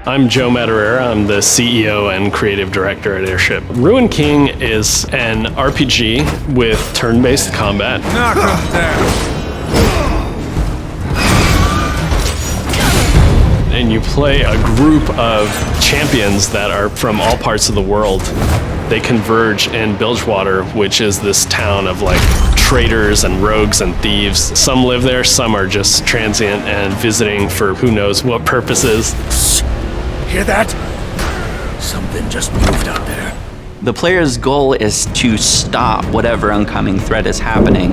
I'm Joe Madureira. I'm the CEO and creative director at Airship. Ruined King is an RPG with turn-based combat. Knock him down. And you play a group of champions that are from all parts of the world. They converge in Bilgewater, which is this town of like traitors and rogues and thieves. Some live there, some are just transient and visiting for who knows what purposes. Hear that? Something just moved out there. The player's goal is to stop whatever oncoming threat is happening.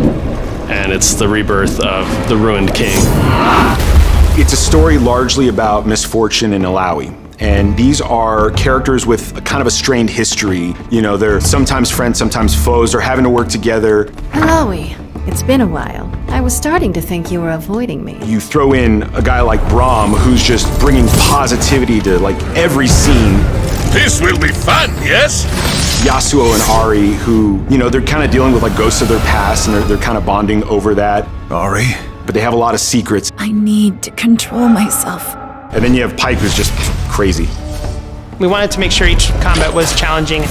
And it's the rebirth of the Ruined King. It's a story largely about misfortune and Alawi. And these are characters with a kind of a strained history. You know, they're sometimes friends, sometimes foes. They're having to work together. Alawi, it's been a while. I was starting to think you were avoiding me. You throw in a guy like Brahm, who's just bringing positivity to like every scene. This will be fun, yes? Yasuo and Ari, who, you know, they're kind of dealing with like ghosts of their past, and they're kind of bonding over that. Ari? But they have a lot of secrets. I need to control myself. And then you have Pike, who's just crazy. We wanted to make sure each combat was challenging.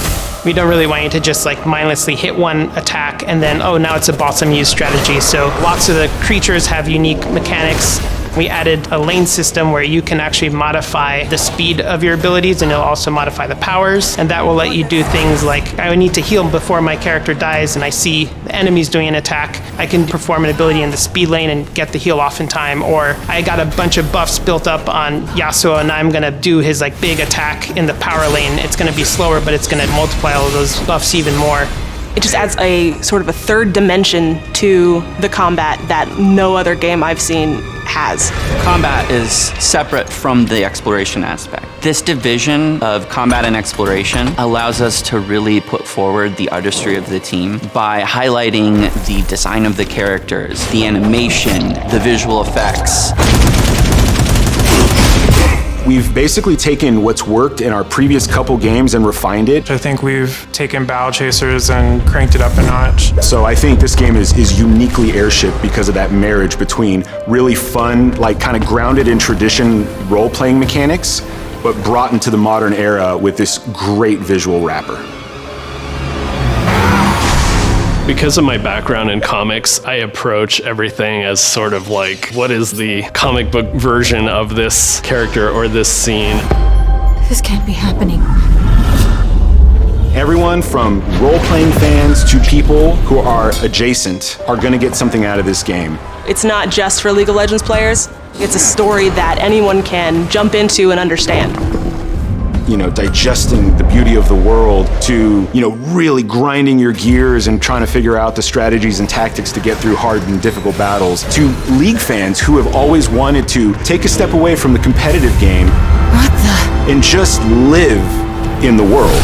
We don't really want you to just like mindlessly hit one attack and then, oh, now it's a boss use strategy. So lots of the creatures have unique mechanics. We added a lane system where you can actually modify the speed of your abilities, and it'll also modify the powers, and that will let you do things like, I need to heal before my character dies and I see the enemies doing an attack. I can perform an ability in the speed lane and get the heal off in time, or I got a bunch of buffs built up on Yasuo and I'm gonna do his like big attack in the power lane. It's gonna be slower, but it's gonna multiply all of those buffs even more. It just adds a sort of a third dimension to the combat that no other game I've seen has. Combat is separate from the exploration aspect. This division of combat and exploration allows us to really put forward the artistry of the team by highlighting the design of the characters, the animation, the visual effects. We've basically taken what's worked in our previous couple games and refined it. I think we've taken Battle Chasers and cranked it up a notch. So I think this game is uniquely Airship because of that marriage between really fun, like kind of grounded in tradition role-playing mechanics, but brought into the modern era with this great visual wrapper. Because of my background in comics, I approach everything as sort of like, what is the comic book version of this character or this scene? This can't be happening. Everyone from role-playing fans to people who are adjacent are gonna get something out of this game. It's not just for League of Legends players. It's a story that anyone can jump into and understand. You know, digesting the beauty of the world to, you know, really grinding your gears and trying to figure out the strategies and tactics to get through hard and difficult battles, to League fans who have always wanted to take a step away from the competitive game What the? and just live in the world.